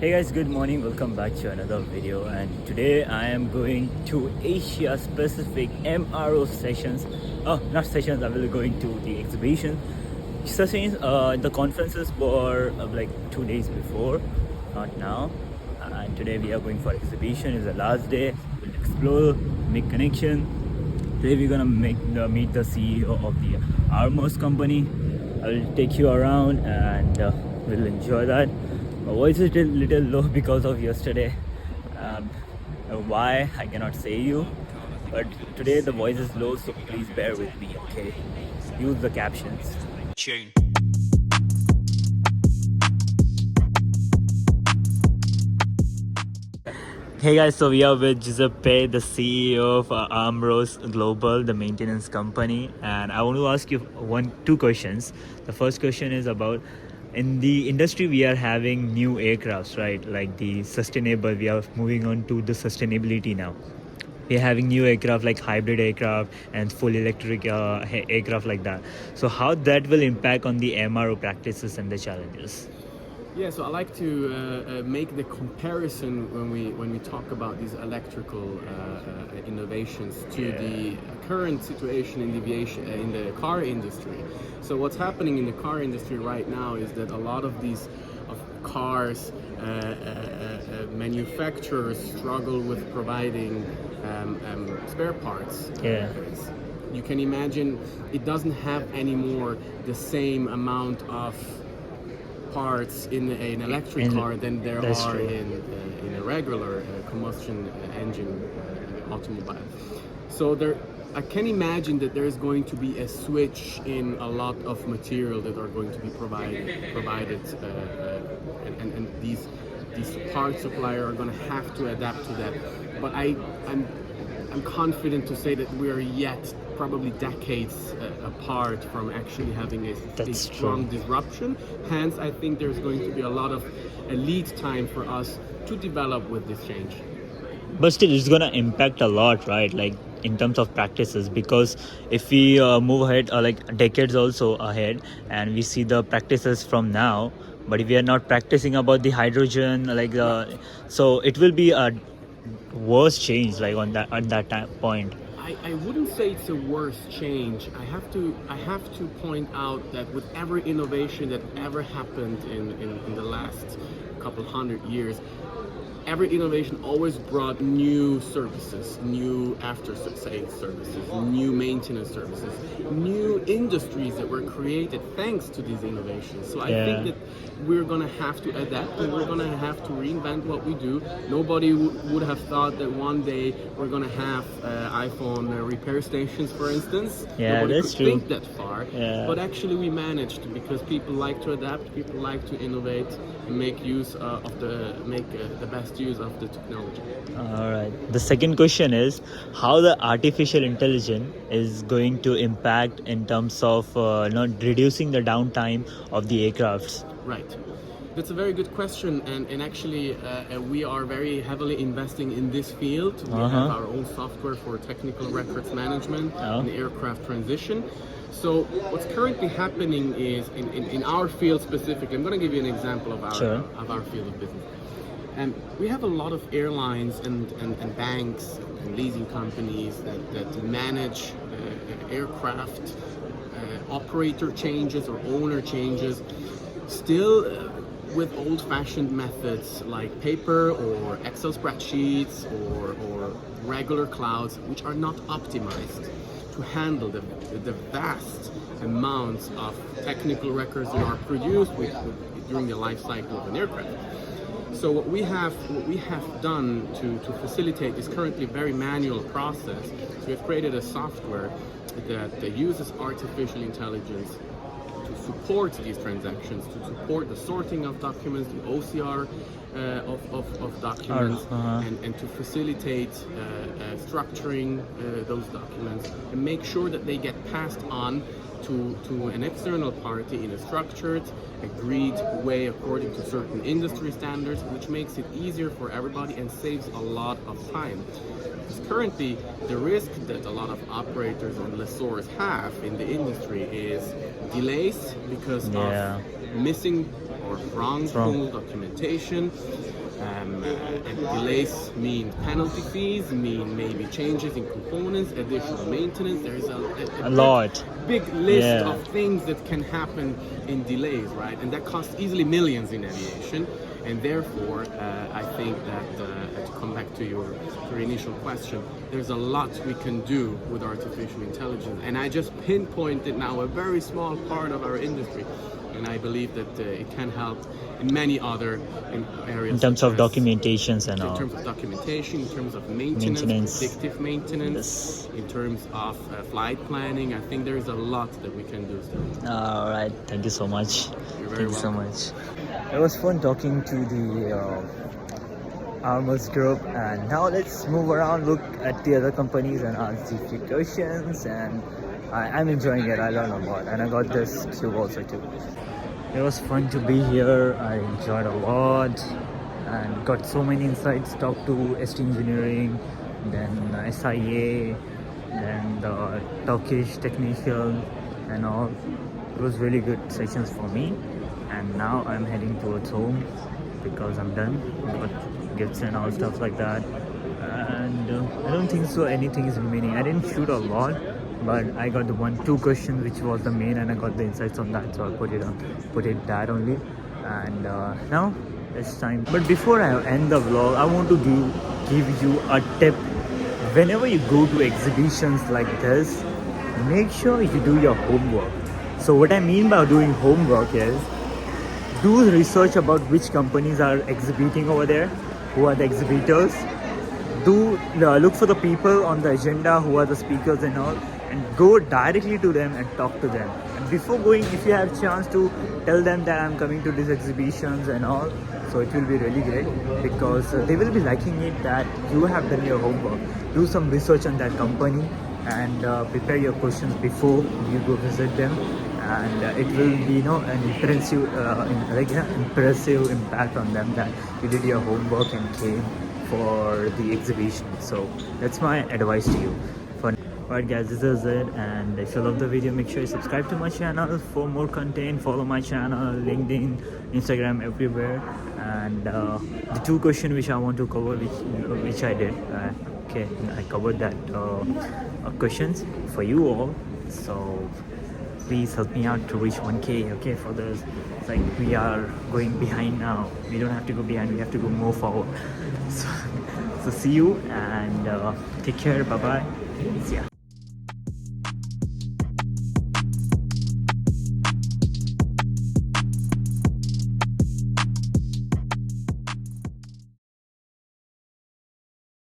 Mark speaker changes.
Speaker 1: Hey guys, good morning. Welcome back to another video. And today I am going to Asia specific MRO sessions. Oh, not sessions. I will be going to the exhibition sessions. The conferences were like 2 days before, not now. And today we are going for exhibition. It's the last day. We'll explore, make connection. Today we're gonna meet the CEO of the Armos company. I'll take you around and we'll enjoy that. My voice is a little low because of yesterday. Um, why I cannot say you, but today the voice is low, so please bear with me. Okay, use the captions.
Speaker 2: Tune.
Speaker 1: Hey guys, so we are with Giuseppe, the CEO of Amros Global, the maintenance company, and I want to ask you two questions. The first question is about in the industry we are having new aircrafts, right? Like the sustainable, we are moving on to the sustainability now. We are having new aircraft like hybrid aircraft and full electric aircraft like that. So how that will impact on the MRO practices and the challenges?
Speaker 3: Yeah, so I like to make the comparison when we talk about these electrical innovations to the current situation in the aviation in the car industry. So what's happening in the car industry right now is that a lot of these cars manufacturers struggle with providing spare parts.
Speaker 1: Yeah.
Speaker 3: You can imagine it doesn't have anymore the same amount of parts in an electric car than there are in a regular combustion engine automobile. So I can imagine that there is going to be a switch in a lot of material that are going to be provided, and these part suppliers are going to have to adapt to that. But I'm confident to say that we are yet probably decades apart from actually having a strong disruption. Hence, I think there's going to be a lot of lead time for us to develop with this change.
Speaker 1: But still, it's gonna impact a lot, right? Like in terms of practices, because if we move ahead, like decades also ahead, and we see the practices from now, but if we are not practicing about the hydrogen, like so it will be a worse change, like on that at that point.
Speaker 3: I wouldn't say it's a worse change. I have to point out that with every innovation that ever happened in the last couple hundred years, every innovation always brought new services, new after-sales services, new maintenance services, new industries that were created thanks to these innovations. So I think that we're going to have to adapt and we're going to have to reinvent what we do. Nobody would have thought that one day we're going to have iPhone repair stations, for instance.
Speaker 1: Yeah,
Speaker 3: Nobody
Speaker 1: that's
Speaker 3: could
Speaker 1: true.
Speaker 3: think that far.
Speaker 1: Yeah.
Speaker 3: But actually we managed because people like to adapt, people like to innovate, and make the best use of the technology.
Speaker 1: All right. The second question is how the artificial intelligence is going to impact in terms of not reducing the downtime of the aircrafts.
Speaker 3: Right. That's a very good question, and actually we are very heavily investing in this field. We have our own software for technical records management and aircraft transition. So what's currently happening is in our field specifically, I'm going to give you an example of our field of business. And we have a lot of airlines and banks and leasing companies that manage aircraft operator changes or owner changes, still with old-fashioned methods like paper or Excel spreadsheets or regular clouds, which are not optimized to handle the vast amounts of technical records that are produced during the life cycle of an aircraft. So what we have done to facilitate this currently very manual process, so we've created a software that uses artificial intelligence to support these transactions, to support the sorting of documents, the OCR of documents, and to facilitate structuring those documents and make sure that they get passed on to an external party in a structured, agreed way according to certain industry standards, which makes it easier for everybody and saves a lot of time. Because currently, the risk that a lot of operators and lessors have in the industry is delays because of missing or wrongful documentation. And delays mean penalty fees, mean maybe changes in components, additional maintenance. There's a
Speaker 1: lot.
Speaker 3: Big list of things that can happen in delays, right? And that costs easily millions in aviation. And therefore, I think that to come back to your initial question, there's a lot we can do with artificial intelligence. And I just pinpointed now a very small part of our industry. And I believe that it can help in many other areas.
Speaker 1: In terms of documentations and all.
Speaker 3: In terms of documentation, in terms of maintenance. Predictive maintenance, in terms of flight planning. I think there is a lot that we can do still.
Speaker 1: All right. Thank you so much.
Speaker 3: You're very welcome.
Speaker 1: So much. It was fun talking to the Armors group, and now let's move around, look at the other companies and ask a few questions. And I'm enjoying it. I learned a lot, and I got this cube also too. It was fun to be here. I enjoyed a lot and got so many insights. Talked to ST Engineering, then SIA, then the Turkish technician and all. It was really good sessions for me. And now I'm heading towards home because I'm done. Got gifts and all stuff like that. And I don't think so anything is remaining. I didn't shoot a lot, but I got the two questions which was the main, and I got the insights on that, so I put it that only. And now it's time. But before I end the vlog, I want to give you a tip. Whenever you go to exhibitions like this, make sure you do your homework. So what I mean by doing homework is do research about which companies are exhibiting over there, who are the exhibitors. Look for the people on the agenda, who are the speakers and all, and go directly to them and talk to them. And before going, if you have a chance to tell them that I'm coming to these exhibitions and all, so it will be really great, because they will be liking it that you have done your homework. Do some research on that company and prepare your questions before you go visit them, and it will be an impressive impact on them that you did your homework and came for the exhibition. So that's my advice to you. Alright guys, this is it, and if you love the video, make sure you subscribe to my channel for more content. Follow my channel, LinkedIn, Instagram, everywhere. And the two questions which I want to cover, which I did, okay, I covered that questions for you all. So please help me out to reach 1K. Okay, for this, it's like we are going behind now. We don't have to go behind, we have to go more forward. So see you, and take care. Bye bye. See ya.